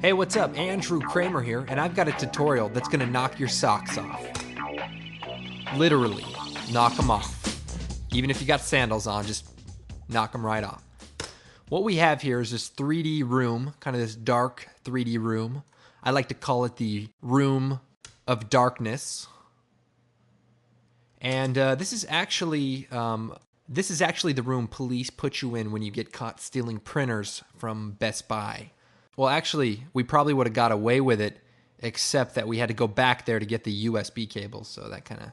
Hey, what's up? Andrew Kramer here, and I've got a tutorial that's gonna knock your socks off. Literally, knock them off. Even if you got sandals on, just knock them right off. What we have here is this 3D room, kind of this dark 3D room. I like to call it the room of darkness. And this is actually the room police put you in when you get caught stealing printers from Best Buy. Well, actually, we probably would have got away with it, except that we had to go back there to get the USB cables, so that kind of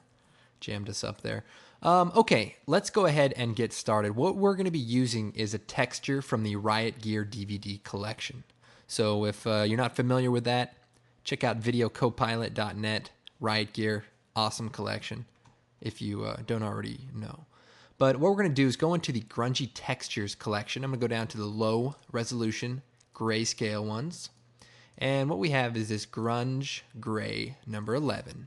jammed us up there. Okay, let's go ahead and get started. What we're going to be using is a texture from the Riot Gear DVD collection. So if you're not familiar with that, check out videocopilot.net, Riot Gear, awesome collection, if you don't already know. But what we're going to do is go into the Grungy Textures collection. I'm going to go down to the low resolution grayscale ones. And what we have is this grunge gray number 11.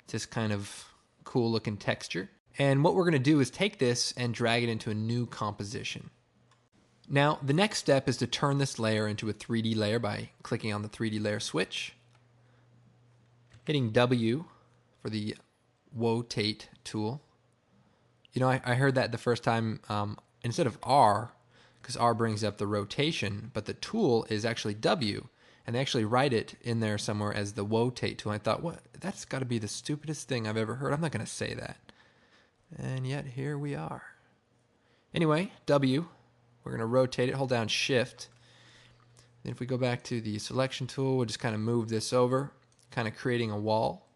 It's this kind of cool looking texture. And what we're going to do is take this and drag it into a new composition. Now, the next step is to turn this layer into a 3D layer by clicking on the 3D layer switch, hitting W for the rotate tool. You know, I heard that the first time, instead of R, because R brings up the rotation, but the tool is actually W, and they actually write it in there somewhere as the rotate tool. I thought, what? That's got to be the stupidest thing I've ever heard. I'm not going to say that. And yet, here we are. Anyway, W, we're going to rotate it, hold down Shift. Then if we go back to the selection tool, we'll just kind of move this over, kind of creating a wall.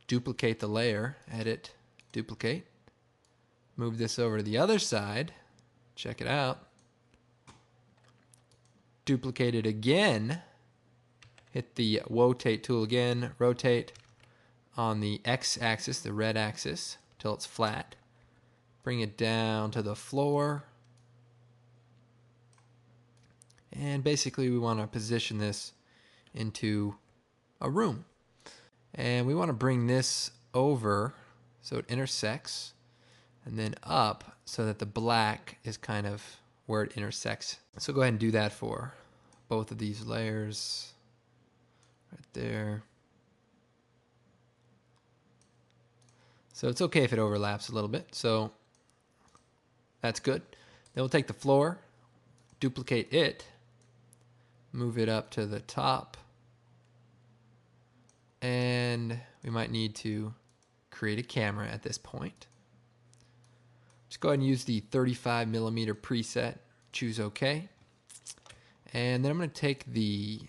Duplicate the layer, edit, duplicate. Move this over to the other side. Check it out. Duplicate it again. Hit the rotate tool again. Rotate on the X-axis, the red axis, till it's flat. Bring it down to the floor. And basically we want to position this into a room. And we want to bring this over so it intersects, and then up so that the black is kind of where it intersects. So go ahead and do that for both of these layers right there. So it's okay if it overlaps a little bit. So that's good. Then we'll take the floor, duplicate it, move it up to the top, and we might need to create a camera at this point. Just go ahead and use the 35mm preset, choose OK. And then I'm going to take the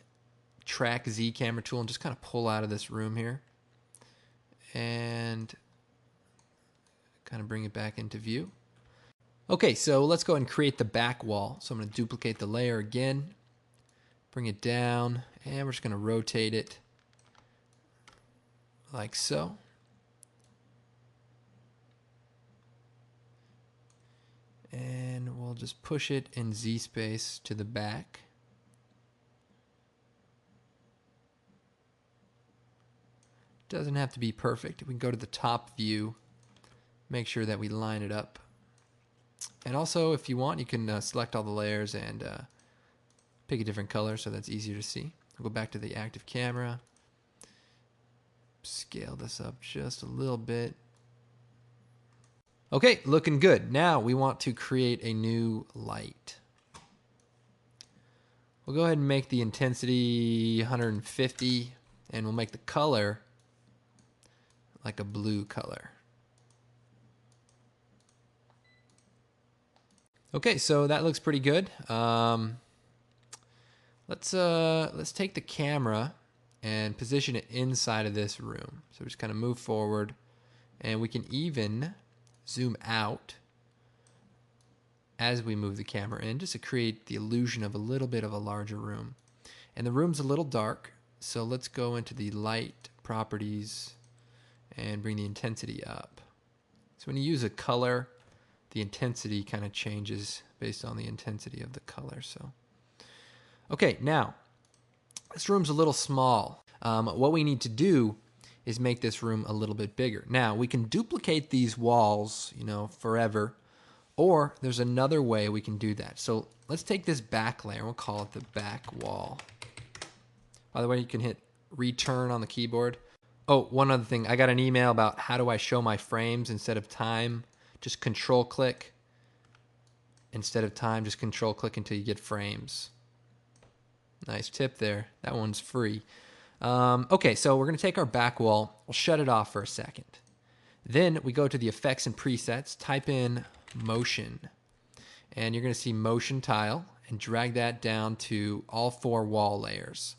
Track Z camera tool and just kind of pull out of this room here. And kind of bring it back into view. Okay, so let's go ahead and create the back wall. So I'm going to duplicate the layer again, bring it down, and we're just going to rotate it like so. And we'll just push it in Z space to the back. Doesn't have to be perfect. We can go to the top view, make sure that we line it up. And also, if you want, you can select all the layers and pick a different color so that's easier to see. I'll go back to the active camera, scale this up just a little bit. Okay, looking good. Now we want to create a new light. We'll go ahead and make the intensity 150, and we'll make the color like a blue color. Okay, so that looks pretty good. Let's take the camera and position it inside of this room. So just kind of move forward, and we can even zoom out as we move the camera in, just to create the illusion of a little bit of a larger room. And the room's a little dark, so let's go into the light properties and bring the intensity up. So when you use a color, the intensity kind of changes based on the intensity of the color. So, okay, now this room's a little small. What we need to do is make this room a little bit bigger. Now, we can duplicate these walls, forever, or there's another way we can do that. So let's take this back layer, we'll call it the back wall. By the way, you can hit return on the keyboard. Oh, one other thing. I got an email about how do I show my frames instead of time. Just control click. Instead of time, just control click until you get frames. Nice tip there. That one's free. Okay, so we're going to take our back wall. We'll shut it off for a second. Then we go to the effects and presets, type in motion. And you're going to see motion tile and drag that down to all 4 wall layers.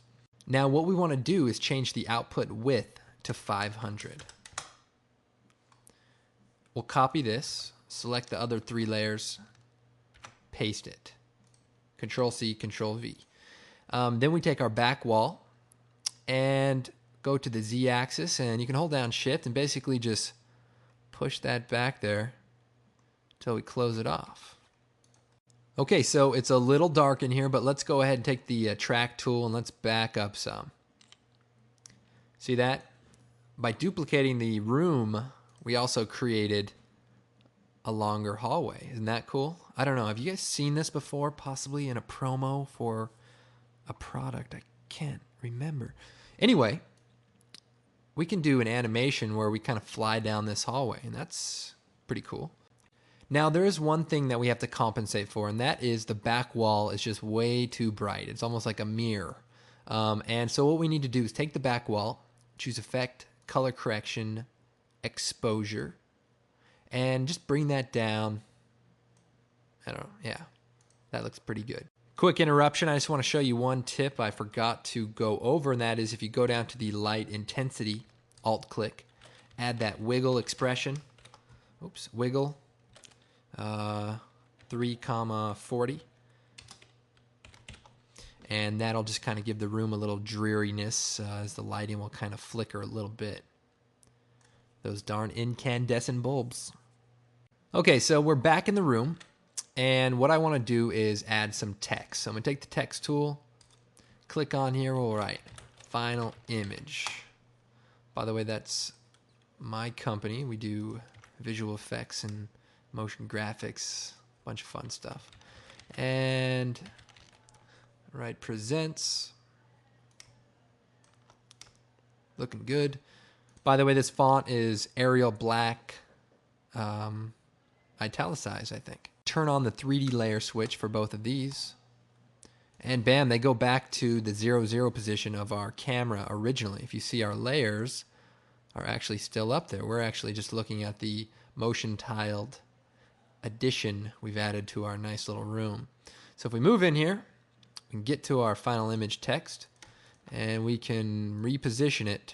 Now what we want to do is change the output width to 500. We'll copy this, select the other 3 layers, paste it. Control C, Control V. Then we take our back wall and go to the Z axis, and you can hold down Shift and basically just push that back there until we close it off. Okay, so it's a little dark in here, but let's go ahead and take the track tool and let's back up some. See that? By duplicating the room, we also created a longer hallway. Isn't that cool? I don't know. Have you guys seen this before? Possibly in a promo for a product. I can't remember. Anyway, we can do an animation where we kind of fly down this hallway, and that's pretty cool. Now, there is one thing that we have to compensate for, and that is the back wall is just way too bright. It's almost like a mirror. And so what we need to do is take the back wall, choose Effect, Color Correction, Exposure, and just bring that down. I don't know. Yeah, that looks pretty good. Quick interruption. I just want to show you one tip I forgot to go over, and that is if you go down to the light intensity, Alt-click, add that wiggle expression. Oops, wiggle. 3,40, and that'll just kind of give the room a little dreariness as the lighting will kind of flicker a little bit. Those darn incandescent bulbs. Okay, so we're back in the room, and what I want to do is add some text. So I'm going to take the text tool, click on here, we'll write final image. By the way, that's my company. We do visual effects and motion graphics, a bunch of fun stuff. And right, presents. Looking good. By the way, this font is Arial Black, italicized, I think. Turn on the 3D layer switch for both of these. And bam, they go back to the 0, position of our camera originally. If you see, our layers are actually still up there. We're actually just looking at the motion tiled addition we've added to our nice little room. So if we move in here, we can get to our final image text, and we can reposition it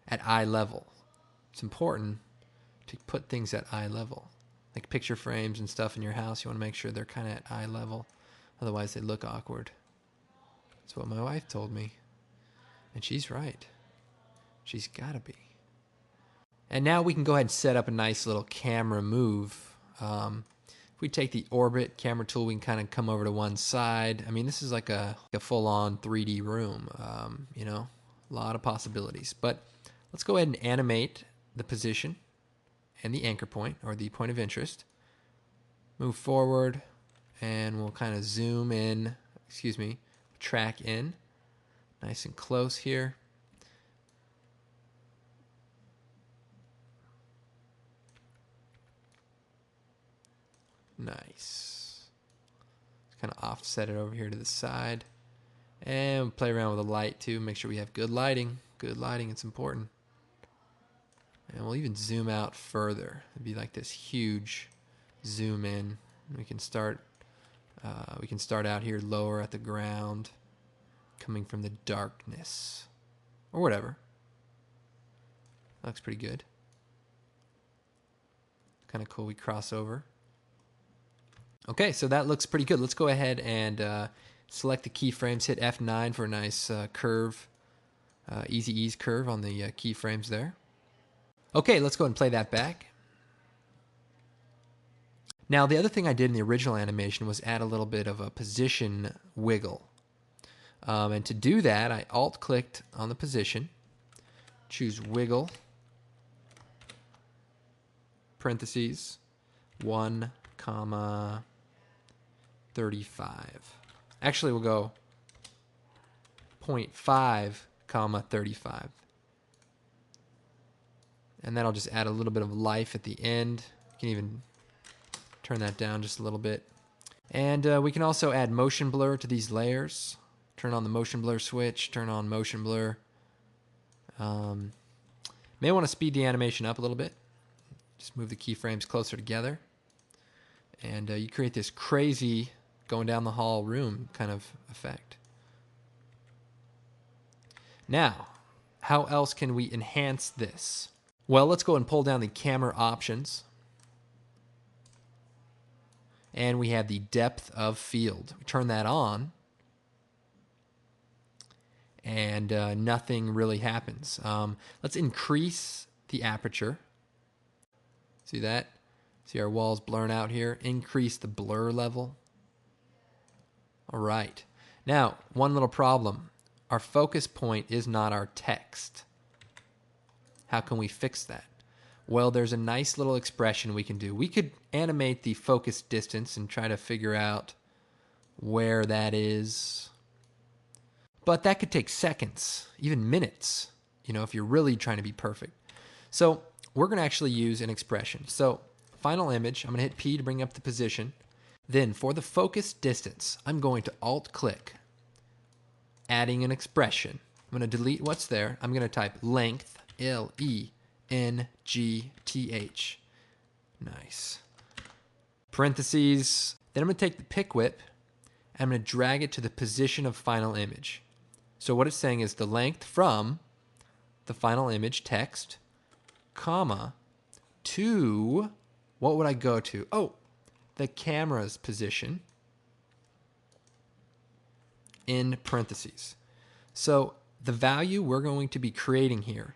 at eye level. It's important to put things at eye level. Like picture frames and stuff in your house, you want to make sure they're kind of at eye level. Otherwise, they look awkward. That's what my wife told me. And she's right. She's got to be. And now we can go ahead and set up a nice little camera move. If we take the orbit camera tool, we can kind of come over to one side. I mean, this is like a full-on 3D room, you know, a lot of possibilities. But let's go ahead and animate the position and the anchor point, or the point of interest. Move forward, and we'll kind of zoom in, track in. Nice and close here. Nice. Kind of offset it over here to the side. And we'll play around with the light too. Make sure we have good lighting. Good lighting, it's important. And we'll even zoom out further. It'd be like this huge zoom in. We can start out here lower at the ground, coming from the darkness. Or whatever. That looks pretty good. Kind of cool, we cross over. Okay, so that looks pretty good. Let's go ahead and select the keyframes, hit F9 for a nice curve, easy ease curve on the keyframes there. Okay, let's go ahead and play that back. Now, the other thing I did in the original animation was add a little bit of a position wiggle. And to do that, I Alt-clicked on the position, choose Wiggle, parentheses, 1, 35. Actually, we'll go 0.5, comma 35. And that'll just add a little bit of life at the end. You can even turn that down just a little bit. And we can also add motion blur to these layers. Turn on the motion blur switch, turn on motion blur. May want to speed the animation up a little bit. Just move the keyframes closer together. And you create this crazy going down the hall room kind of effect. Now, how else can we enhance this? Well, let's go and pull down the camera options. And we have the depth of field. We turn that on. And nothing really happens. Let's increase the aperture. See that? See our walls blurring out here? Increase the blur level. All right. Now, one little problem. Our focus point is not our text. How can we fix that? Well, there's a nice little expression we can do. We could animate the focus distance and try to figure out where that is. But that could take seconds, even minutes, you know, if you're really trying to be perfect. So we're going to actually use an expression. So final image, I'm going to hit P to bring up the position. Then for the focus distance, I'm going to Alt-click, adding an expression. I'm going to delete what's there. I'm going to type length, Length. Nice. Parentheses. Then I'm going to take the pick whip, and I'm going to drag it to the position of final image. So what it's saying is the length from the final image text, comma, to, what would I go to? Oh, the camera's position in parentheses. So the value we're going to be creating here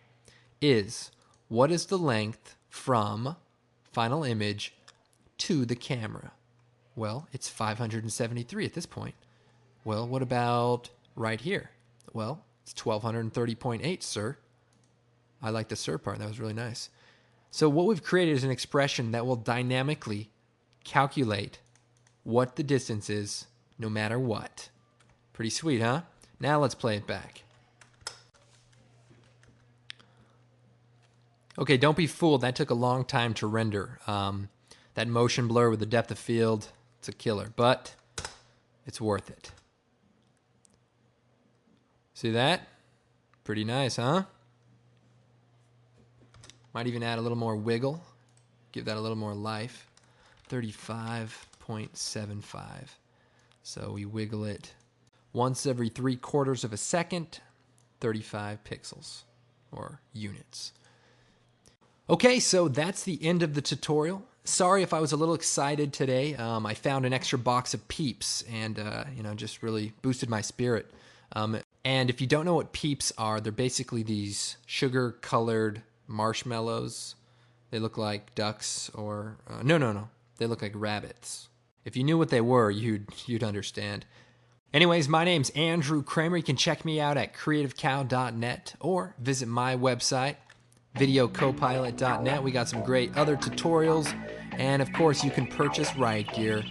is what is the length from final image to the camera? Well, it's 573 at this point. Well, what about right here? Well, it's 1230.8, sir. I like the sir part. That was really nice. So what we've created is an expression that will dynamically calculate what the distance is no matter what. Pretty sweet, huh? Now let's play it back. Okay, don't be fooled. That took a long time to render. That motion blur with the depth of field, it's a killer, but it's worth it. See that? Pretty nice, huh? Might even add a little more wiggle. Give that a little more life. 35.75. So we wiggle it once every 3/4 of a second, 35 pixels or units. Okay, so that's the end of the tutorial. Sorry if I was a little excited today. I found an extra box of Peeps and just really boosted my spirit. And if you don't know what Peeps are, they're basically these sugar-colored marshmallows. They look like ducks or... No. They look like rabbits. If you knew what they were, you'd understand. Anyways, my name's Andrew Kramer. You can check me out at creativecow.net or visit my website, videocopilot.net. We got some great other tutorials. And of course, you can purchase Riot Gear,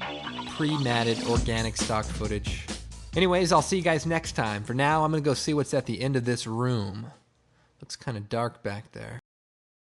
pre-matted organic stock footage. Anyways, I'll see you guys next time. For now, I'm going to go see what's at the end of this room. Looks kind of dark back there.